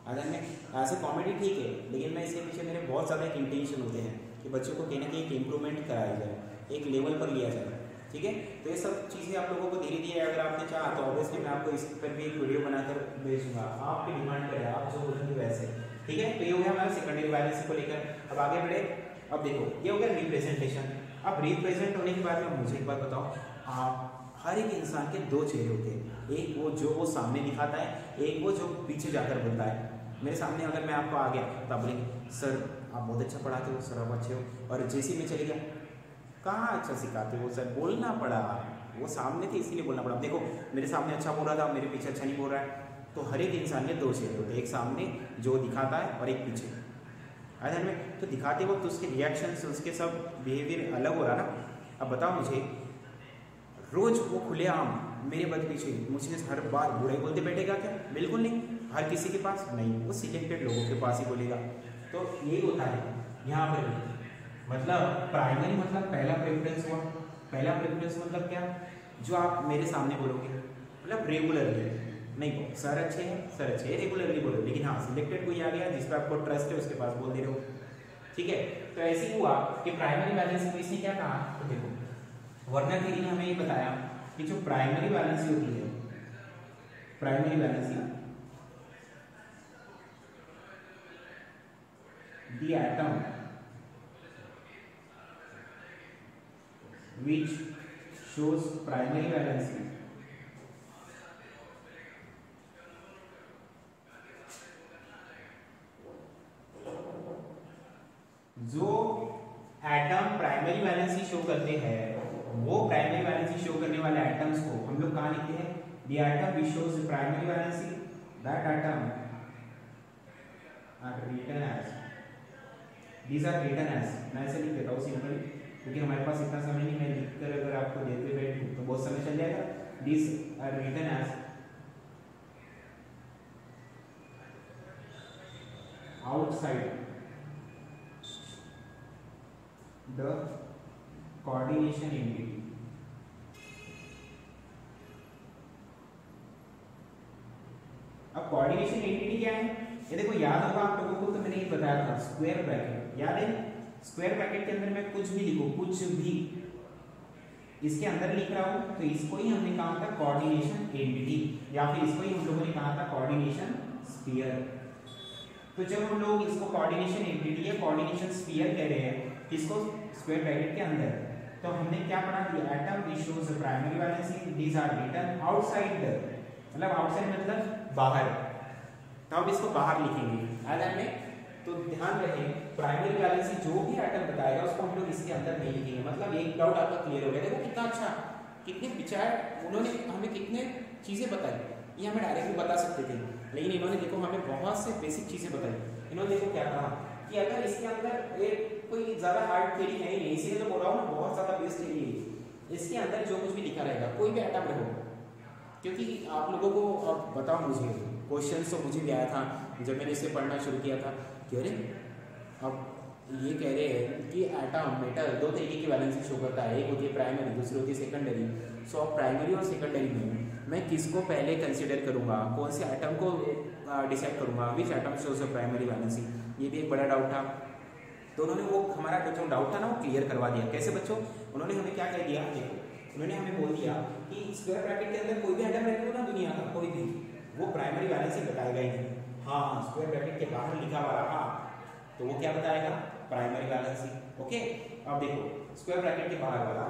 Speaker 1: अगर मैं ऐसे कॉमेडी ठीक है, लेकिन मैं इसके पीछे मेरे बहुत ज़्यादा एक इंटेंशन होते हैं कि बच्चों को कहना कि एक इम्प्रूवमेंट कराया जाए, एक लेवल पर लिया जाए। ठीक है, तो ये सब चीज़ें आप लोगों को धीरे धीरे अगर आपने चाहा तो ऑब्वियसली मैं आपको इस पर भी एक वीडियो बनाकर भेजूंगा, आपकी डिमांड करें, आप जो बोलेंगे वैसे। ठीक है, तो ये हो गया हमारा सेकेंडरी वैलेंसी को लेकर। अब आगे बढ़े। अब देखो ये हो गया रिप्रेजेंटेशन। अब रिप्रेजेंट होने के बाद में मुझे एक बात बताओ, आप हर एक इंसान के 2 चेहरे होते हैं, एक वो जो वो सामने दिखाता है, एक वो जो पीछे जाकर बोलता है। मेरे सामने अगर मैं आपको आ गया तो आप बोलेंगे सर आप बहुत अच्छा पढ़ाते हो, सर आप अच्छे हो, और जैसे मैं चले गया कहाँ अच्छा सिखाते हो सर, बोलना पड़ा, वो सामने थे इसीलिए बोलना पड़ा। देखो मेरे सामने अच्छा बोल रहा था, मेरे पीछे अच्छा नहीं बोल रहा है। तो हर एक इंसान के 2 चेहरे होते हैं, एक सामने जो दिखाता है और एक पीछे। अगर में तो दिखाते वक्त उसके रिएक्शंस, उसके सब बिहेवियर अलग हो रहा ना। अब बताओ मुझे, रोज वो खुलेआम मेरे बद पीछे मुझे हर बार बुरा ही बोलते बैठेगा क्या? बिल्कुल नहीं। हर किसी के पास नहीं, वो सिलेक्टेड लोगों के पास ही बोलेगा। तो यही होता है यहाँ पर भी, मतलब प्राइमरी मतलब पहला प्रेफरेंस हुआ। पहला प्रेफरेंस मतलब क्या? जो आप मेरे सामने बोलोगे, मतलब रेगुलरली नहीं, सर अच्छे हैं, सर अच्छे हैं, रेगुलरली बोलो। लेकिन हाँ सिलेक्टेड कोई आ गया जिस पर आपको ट्रस्ट है उसके पास बोल दे रहे हो। ठीक है, तो ऐसे ही हुआ कि प्राइमरी वैलेंसी को इसने क्या कहा, तो देखो वर्नर थ्योरी ने हमें ये बताया कि जो प्राइमरी वैलेंसी होती है, primary valency the atom which shows primary valency जो एटम प्राइमरी वैलेंसी शो करते हैं, वो प्राइमरी वैलेंसी शो करने वाले एटम्स को हम लोग कहाँ लिखते हैं? The atom which shows primary valency, that atom are written as, these are written as, मैं ऐसे लिख देता हूँ सिंपली क्योंकि हमारे पास इतना समय नहीं, मैं लिखकर अगर आपको देते बैठूं तो बहुत समय चल जाएगा। This are written as outside the coordination entity. अब कोऑर्डिनेशन एंटिटी क्या है? ये देखो याद होगा आप लोगों को, तो मैंने ये बताया था स्क्वायर ब्रैकेट, याद है? स्क्वायर ब्रैकेट के अंदर मैं कुछ भी लिखूं, कुछ भी इसके अंदर लिख रहा हूं, तो इसको ही हमने कहा था कोऑर्डिनेशन एंटिटी, या फिर इसको ही हम लोगों ने कहा था कोऑर्डिनेशन स्फीयर। तो जब हम लोग इसको कोऑर्डिनेशन एंटिटी या कोऑर्डिनेशन स्फीयर कह रहे हैं इसको स्क्वायर ब्रैकेट के अंदर, तो हमने क्या पढ़ा? The atom which shows primary valency, these are written outside the, मतलब आउटसाइड मतलब बाहर, तो अब इसको बाहर लिखेंगे आधा में। तो ध्यान रहे प्राइमरी वैलेंसी जो भी एटम बताएगा उसको हम लोग इसके अंदर नहीं लिखेंगे। मतलब एक डाउट आपका क्लियर हो गया। देखो कितना अच्छा, कितने विचार उन्होंने हमें कितने चीजें बताई। ये हमें डायरेक्टली बता सकते थे, लेकिन इन्होंने देखो हमें बहुत से बेसिक चीज़ें बताई। इन्होंने देखो क्या कहा कि अगर इसके अंदर एक कोई ज़्यादा हार्ड थ्योरी है ही नहीं, इसीलिए तो बोल रहा हूँ ना बहुत ज़्यादा बेस्ट थ्योरी है। इसके अंदर जो कुछ भी लिखा रहेगा, कोई भी एटम रहो, क्योंकि आप लोगों को अब बताओ, मुझे क्वेश्चन तो मुझे भी आया था जब मैंने इसे पढ़ना शुरू किया था कि अरे अब ये कह रहे हैं कि एटम मेटल दो तरीके की वैलेंसी शो करता है, एक होती है प्राइमरी, दूसरी होती है सेकेंडरी। सो अब प्राइमरी और सेकेंडरी में मैं किसको पहले कंसिडर करूँगा, कौन से एटम को डिसाइड करूँगा, which atom shows a primary valency, ये भी एक बड़ा डाउट था। तो उन्होंने वो हमारा जो डाउट था ना वो क्लियर करवा दिया। कैसे बच्चों, उन्होंने हमें क्या कह दिया, देखो उन्होंने हमें बोल दिया कि स्क्वायर ब्रैकेट के अंदर कोई भी एटम रहेगा ना दुनिया का कोई भी, वो प्राइमरी वैलेंसी बताएगा ही नहीं। हाँ, स्क्वायर ब्रैकेट के बाहर लिखा हुआ रहा तो वो क्या बताएगा, प्राइमरी वैलेंसी। ओके, अब देखो स्क्वायर ब्रैकेट के बाहर वाला।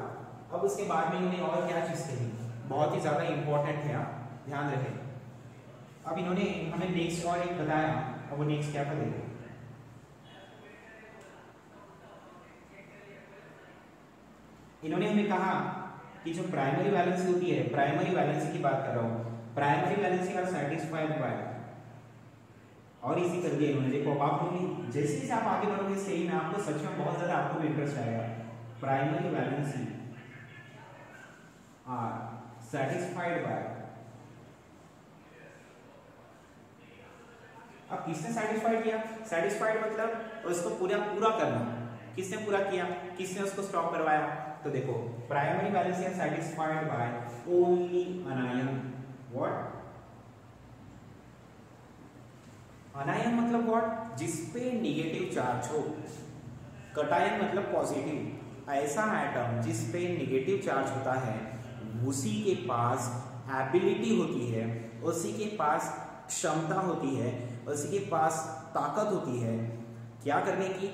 Speaker 1: अब उसके बाद में इन्होंने और क्या चीज़ कही, बहुत ही ज़्यादा इंपॉर्टेंट है, आप ध्यान रखें। अब इन्होंने हमें नेक्स्ट और एक बताया, अब वो नेक्स्ट क्या था देखो, इन्होंने हमें कहा कि जो प्राइमरी वैलेंसी होती है, प्राइमरी वैलेंसी की बात कर रहा हूँ, primary valency are satisfied by, और इसी कर दिया इन्होंने। देखो आप लोग जैसे जैसे आप आगे बढ़ोगे सही में आपको सच में बहुत ज्यादा आपको भी इंटरेस्ट आएगा। Primary valency are satisfied by, अब किसने सेटिस्फाइड किया, सेटिस्फाइड मतलब उसको पूरा करना, किसने पूरा किया, किसने उसको स्टॉप करवाया। तो देखो primary valency are satisfied by only anion, what, anion मतलब व्हाट, जिसपे निगेटिव चार्ज हो, कटायन मतलब पॉजिटिव। ऐसा एटम जिसपे निगेटिव चार्ज होता है उसी के पास एबिलिटी होती है, उसी के पास क्षमता होती है, उसी के पास ताकत होती है क्या करने की,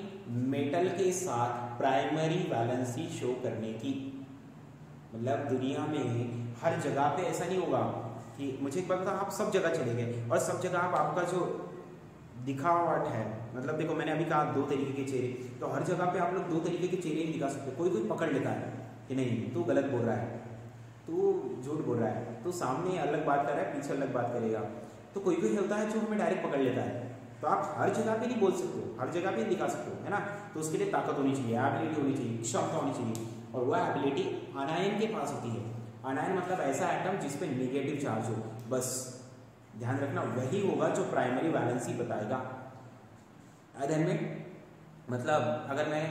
Speaker 1: मेटल के साथ प्राइमरी वैलेंसी शो करने की। मतलब दुनिया में हर जगह पे ऐसा नहीं होगा कि मुझे एक बात बताओ, आप सब जगह चले गए और सब जगह आप आपका जो दिखावट है, मतलब देखो मैंने अभी कहा दो तरीके के चेहरे, तो हर जगह पे आप लोग दो तरीके के चेहरे नहीं दिखा सकते। कोई कोई पकड़ लेता है कि नहीं तू गलत बोल रहा है, तू झूठ बोल रहा है, तू सामने अलग बात कर रहा है पीछे अलग बात करेगा। तो कोई कोई होता है जो हमें डायरेक्ट पकड़ लेता है। तो आप हर जगह पे नहीं बोल सकते हो, हर जगह पे नहीं दिखा सकते हो, है ना। तो उसके लिए ताकत होनी चाहिए, एबिलिटी होनी चाहिए, क्षमता होनी चाहिए, और वह एबिलिटी अनायन के पास होती है। अनायन मतलब ऐसा एटम जिसपे नेगेटिव चार्ज हो, बस ध्यान रखना वही होगा जो प्राइमरी वैलेंसी बताएगा। ध्यान में, मतलब अगर मैं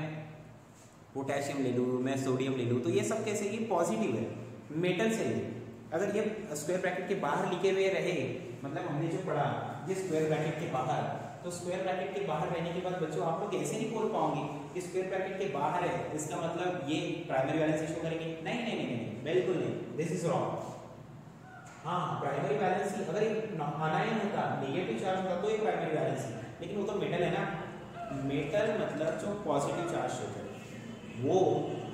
Speaker 1: पोटेशियम ले लूँ, मैं सोडियम ले लूँ, तो ये सब कैसे, ये पॉजिटिव है, मेटल से है। अगर ये स्क्वायर ब्रैकेट के बाहर लिखे हुए रहे, मतलब हमने जो पढ़ा ये स्क्वायर ब्रैकेट के बाहर, तो स्क्वायर ब्रैकेट के बाहर रहने के बाद बच्चों आप लोग ऐसे नहीं बोल पाओगे कि स्क्वायर ब्रैकेट के बाहर है इसका मतलब ये प्राइमरी वैलेंसी शो करेंगे। नहीं नहीं नहीं नहीं, बिल्कुल नहीं, दिस इज रॉन्ग। हाँ, प्राइमरी वैलेंसी अगर अनायन होता, नेगेटिव चार्ज होता तो ये प्राइमरी वैलेंसी, लेकिन वो तो मेटल है ना। मेटल मतलब जो पॉजिटिव चार्ज शो करे वो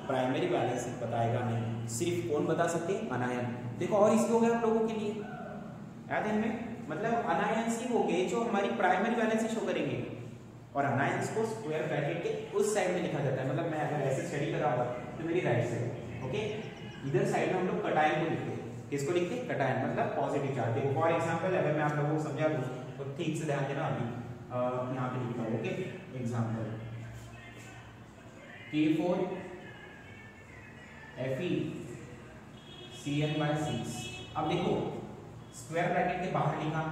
Speaker 1: प्राइमरी वैलेंसी बताएगा नहीं। सिर्फ कौन बता सकते, अनायन। देखो और इसको हो गया आप लोगों के लिए याद है इनमें, मतलब अनायंस ही हो गए जो हमारी प्राइमरी वैलेंसी शो करेंगे, और अनायंस को स्क्वायर ब्रैकेट के उस साइड में लिखा जाता है। मतलब मैं अगर ऐसे स्टडी कर रहा हूँ तो मेरी राइट साइड, ओके, इधर साइड में हम लोग कटायन को लिखते हैं। किसको लिखते हैं, कटायन, मतलब पॉजिटिव चार्ज। देखो फॉर एग्जांपल अगर मैं आप लोगों को समझा दूं तो ठीक से ध्यान देना। अभी यहाँ पे लिखता हूँ, ओके, एग्जांपल K4 FeCN/6। अब देखो स्क्वायर ब्रैकेट के बाहर लिखा,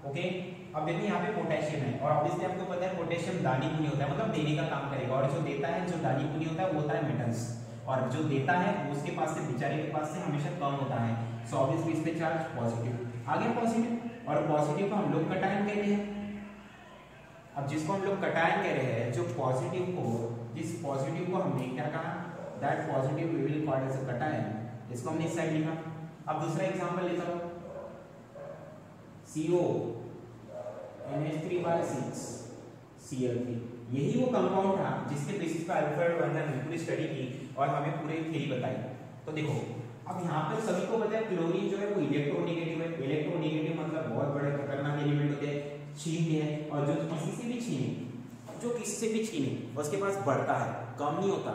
Speaker 1: ओके। अब देखो यहाँ पे पोटेशियम है, और ऑब्वियसली आपको पता है पोटेशियम दानी पुनी होता है, मतलब देने का काम करेगा, और जो देता है, जो दानी पुनी होता है वो होता है मेटल्स, और जो देता है वो उसके पास से, बेचारे के पास से हमेशा कम होता है। सो ऑब्वियसली इस पे चार्ज पॉजिटिव, आगे पॉजिटिव, और पॉजिटिव को हम लोग कटायन कहते हैं। अब जिसको हम लोग कटायन कह रहे हैं, जो पॉजिटिव को, जिस पॉजिटिव को हमने क्या कहा, that positive we will call as a cation, इसको हमने इस साइड लिखा। अब दूसरा एग्जांपल लेता हूं, CO NH3/6 Cl3। यही वो कंपाउंड था जिसके बेसिस पर अल्फ्रेड वर्नर ने पूरी स्टडी की और हमें पूरी थ्योरी बताई। तो देखो अब यहाँ पर सभी को पता है क्लोरीन जो है वो इलेक्ट्रोनेगेटिव है। इलेक्ट्रोनेगेटिव मतलब बहुत बड़े खतरनाक एलिमेंट होते हैं, छीनते हैं, और जो किसी से भी छीने उसके पास बढ़ता है, कम नहीं होता।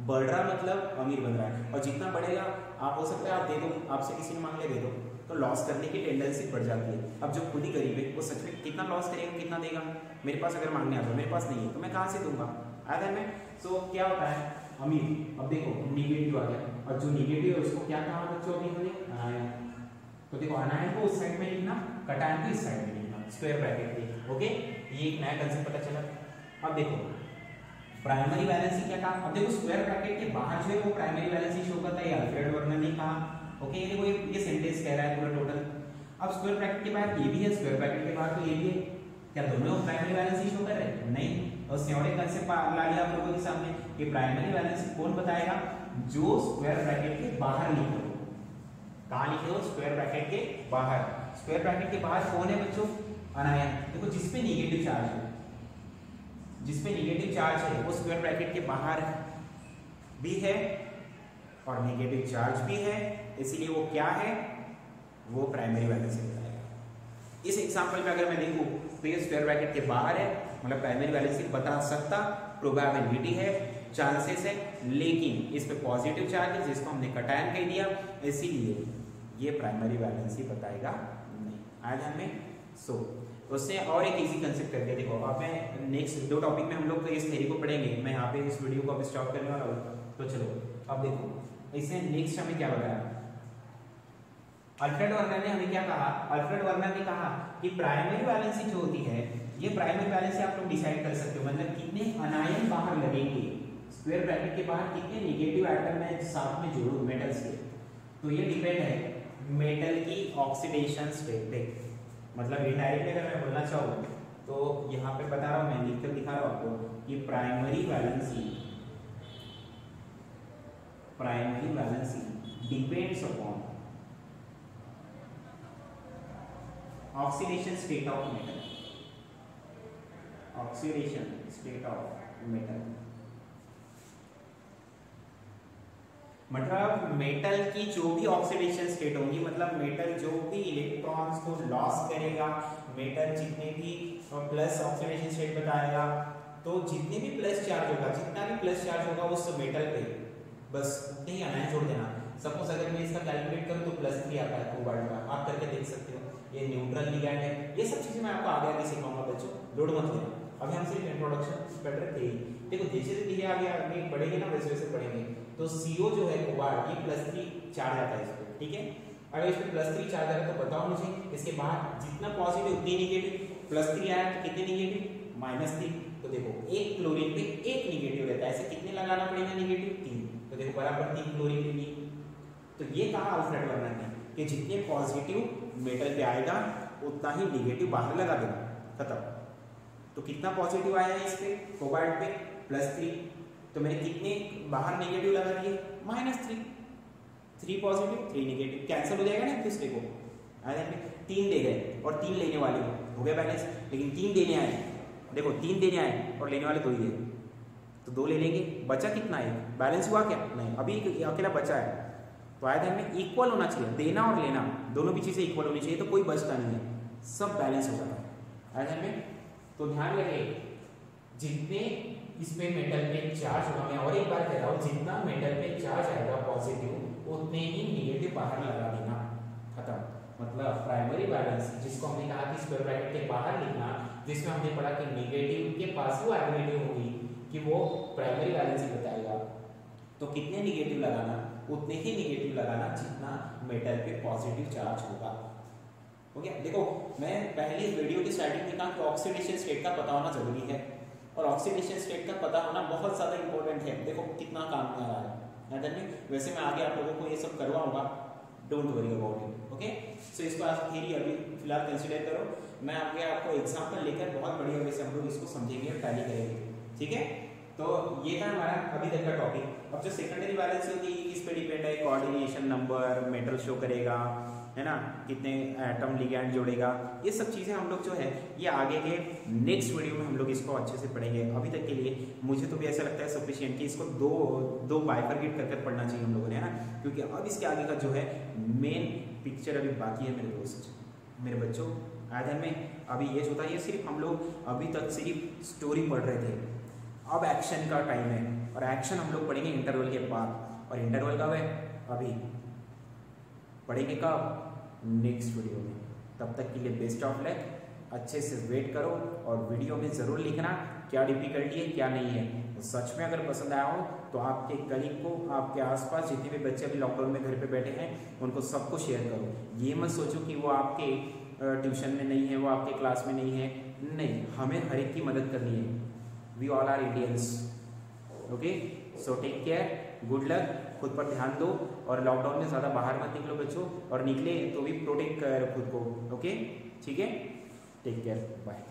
Speaker 1: बढ़ रहा मतलब अमीर बन रहा है, और जितना बढ़ेगा आप हो सकता है आप दे दो, आपसे किसी ने मांग ले दे दो, तो लॉस करने की टेंडेंसी बढ़ जाती है। अब जो खुद ही गरीब है वो सच में कितना लॉस करेगा, कितना देगा? मेरे पास अगर मांगने आता है, मेरे पास नहीं है तो मैं कहाँ से दूंगा? आया में। सो क्या होता है अमीर, अब देखो निगेटिव आ गया, और जो निगेटिव है उसको क्या कहा बच्चों अभी हमने? अनायन। तो देखो अनायन को उस साइड में लिखना, कटायन को इस साइड में लिखना, स्क्वायर ब्रैकेट में। ओके, ये एक नया कंसेप्ट पता चला। अब देखो प्राइमरी वैलेंसी क्या कहा? अब देखो स्क्वायर ब्रैकेट के बाहर जो है वो प्राइमरी वैलेंसी शो करता है, ये अल्फ्रेड वर्नर ने कहा। ओके, ये देखो ये सेंटेंस कह रहा है पूरा टोटल। अब स्क्वायर ब्रैकेट के बाहर ये भी है, स्क्वायर ब्रैकेट के बाहर तो ये भी है, क्या दोनों प्राइमरी वैलेंसी शो कर रहे हैं? नहीं। और उसने और एक कंसेप्ट ला लिया आप लोगों के सामने कि प्राइमरी वैलेंसी कौन बताएगा? जो स्क्वायर ब्रैकेट के बाहर लिखे हो। कहाँ लिखे हो? स्क्वायर ब्रैकेट के बाहर। स्क्वायर ब्रैकेट के बाहर कौन है बच्चों? अनायन। देखो जिसपे नेगेटिव चार्ज है, जिसपे नेगेटिव चार्ज है वो स्क्वायर ब्रैकेट के बाहर भी है और नेगेटिव चार्ज भी है, इसलिए वो क्या है? वो प्राइमरी वैलेंसी बताएगा। इस एग्जांपल में अगर मैं देखूं तो ये स्क्वायर ब्रैकेट के बाहर है, मतलब प्राइमरी वैलेंसी बता सकता, प्रोबेबिलिटी है, चांसेस है, लेकिन इस पे पॉजिटिव चार्ज है जिसको हमने कटायन कह दिया, इसीलिए ये प्राइमरी वैलेंसी बताएगा नहीं। आया ध्यान में? सो उससे और एक इजी कंसेप्ट कर दिया। देखो अब मैं नेक्स्ट दो टॉपिक में हम लोग तो इस थ्योरी को पढ़ेंगे, मैं यहाँ पे इस वीडियो को अब स्टॉप करने वाला हूँ। तो चलो अब देखो इससे नेक्स्ट हमें क्या बताया? अल्फ्रेड वर्नर ने हमें क्या कहा? अल्फ्रेड वर्नर ने कहा कि प्राइमरी वैलेंसी जो होती है, ये प्राइमरी वैलेंसी आप लोग डिसाइड कर सकते हो, मतलब कितने अनायन बाहर लगेंगे स्क्वायर ब्रैकेट के बाहर, कितने नेगेटिव एटम मैं साथ में जोड़ूं मेटल्स के, तो ये डिपेंड है मेटल की ऑक्सीडेशन स्टेट पे। मतलब इनडायरेक्टली अगर मैं बोलना चाहूँ तो यहाँ पे बता रहा हूँ, मैं लिखकर दिखा रहा हूँ आपको कि primary valency depends upon oxidation state of metal. Oxidation state of metal मतलब मेटल की जो भी ऑक्सीडेशन स्टेट होगी, मतलब मेटल जो भी इलेक्ट्रॉन्स को लॉस करेगा, मेटल जितने भी प्लस ऑक्सीडेशन स्टेट बताएगा, तो जितने भी प्लस चार्ज होगा, जितना भी प्लस चार्ज होगा उस मेटल पे बस उतने ही अनायन जोड़ देना। सपोज अगर मैं इसका कैलकुलेट करूं तो +3 आता है कोबाल्ट का, आप करके देख सकते हो। ये न्यूट्रल लिगैंड है, ये सब चीजें मैं आपको आगे सिखाऊंगा बच्चों, लोड मत लेना, अभी हम सिर्फ इंट्रोडक्शन पढ़ रहे थे। देखो जैसे धीरे आगे बढ़ेंगे ना वैसे वैसे पढ़ेंगे। तो CO जो है कोबाल्ट, ये +3 चार्ज आता है इसको, ठीक है। अगर इस पे +3 चार्ज आ रहा है तो बताओ मुझे इसके बाद जितना पॉजिटिव उतनी नेगेटिव, +3 आया तो कितने नेगेटिव? -3। तो देखो एक क्लोरीन पे एक नेगेटिव रहता है, ऐसे कितने लगाना पड़ेगा नेगेटिव? 3। तो देखो बराबर 3 क्लोरीन ले लिए। तो ये कहा अल्फ्रेड वर्नर ने कि जितने पॉजिटिव मेटल पे आएगा उतना ही नेगेटिव बाहर लगा देना, खत्म। तो कितना पॉजिटिव आया है इस पे कोबाल्ट पे? +3। तो मैंने कितने बाहर नेगेटिव लगा दिए? -3। 3 पॉजिटिव 3 नेगेटिव, कैंसिल हो जाएगा ना एक दूसरे को। 3 दे गए और 3 लेने वाले हो गए बैलेंस, लेकिन 3 देने आए, देखो 3 देने आए और लेने वाले 2 ही है, तो 2 ले लेंगे, बचा कितना है? बैलेंस हुआ क्या? नहीं, अभी अकेला बचा है। तो आया ध्यान में, इक्वल होना चाहिए, देना और लेना दोनों भी चीजें इक्वल होनी चाहिए, तो कोई बचता नहीं है, सब बैलेंस हो जाता है। आया ध्यान में? तो ध्यान रखे जितने इस पे मेटल पे चार्ज होगा, मैं और एक बार कह रहा हूँ, जितना मेटल पे चार्ज आएगा पॉजिटिव उतने ही नेगेटिव बाहर लगा देना, खत्म। मतलब प्राइमरी वैलेंसी जिसको हमने कहा कि स्क्वायर ब्रैकेट के बाहर लिखना, जिसमें हमने पढ़ा कि नेगेटिव के पास वो एबिलिटी होगी कि वो प्राइमरी वैलेंसी बताएगा। तो कितने नेगेटिव लगाना? उतने ही नेगेटिव लगाना जितना मेटल पे पॉजिटिव चार्ज होगा। हो गया? देखो मैं पहले वीडियो की स्टार्टिंग में कहा कि ऑक्सीडेशन स्टेट का पता होना जरूरी है, और ऑक्सीडेशन स्टेट का पता होना बहुत ज्यादा इंपॉर्टेंट है। देखो कितना काम में आ रहा है। वैसे मैं आगे आप लोगों को ये सब करवाऊंगा, don't worry about it. Okay, so इसको आप थ्योरी अभी फिलहाल कंसीडर करो, मैं आगे आपको एग्जांपल लेकर बहुत बढ़िया वैसे हम लोग इसको समझेंगे और टैली करेंगे, ठीक है। तो ये था हमारा अभी तक का टॉपिक। अब जो सेकेंडरी वैलेंसी होती है इस पे डिपेंड है, कोऑर्डिनेशन नंबर, मेटल शो करेगा, है ना, कितने एटम लिगैंड जोड़ेगा, ये सब चीजें हम लोग जो है ये आगे के नेक्स्ट वीडियो में हम लोग इसको अच्छे से पढ़ेंगे। अभी तक के लिए मुझे तो भी ऐसा लगता है सफिशिएंट कि इसको दो बाइफरकेट कर पढ़ना चाहिए हम लोगों ने, है ना, क्योंकि अब इसके आगे का जो है मेन पिक्चर अभी बाकी है मेरे दोस्त, मेरे बच्चों। आया ध्यान में? अभी ये जो था ये सिर्फ हम लोग अभी तक सिर्फ स्टोरी पढ़ रहे थे, अब एक्शन का टाइम है, और एक्शन हम लोग पढ़ेंगे इंटरवल के बाद। और इंटरवल कब है? अभी पढ़ेंगे कब? नेक्स्ट वीडियो में। तब तक के लिए बेस्ट ऑफ लक, अच्छे से वेट करो और वीडियो में ज़रूर लिखना क्या डिफिकल्टी है क्या नहीं है। तो सच में अगर पसंद आया हो तो आपके कलीग को, आपके आसपास जितने भी बच्चे अभी लॉकडाउन में घर पे बैठे हैं उनको सबको शेयर करो। ये मत सोचो कि वो आपके ट्यूशन में नहीं है, वो आपके क्लास में नहीं है, नहीं, हमें हर एक की मदद करनी है। We all are Indians. Okay, so take care, good luck, खुद पर ध्यान दो और लॉकडाउन में ज़्यादा बाहर मत निकलो बच्चों, और निकले तो भी प्रोटेक्ट करो खुद को। ओके, ठीक है, टेक केयर, बाय।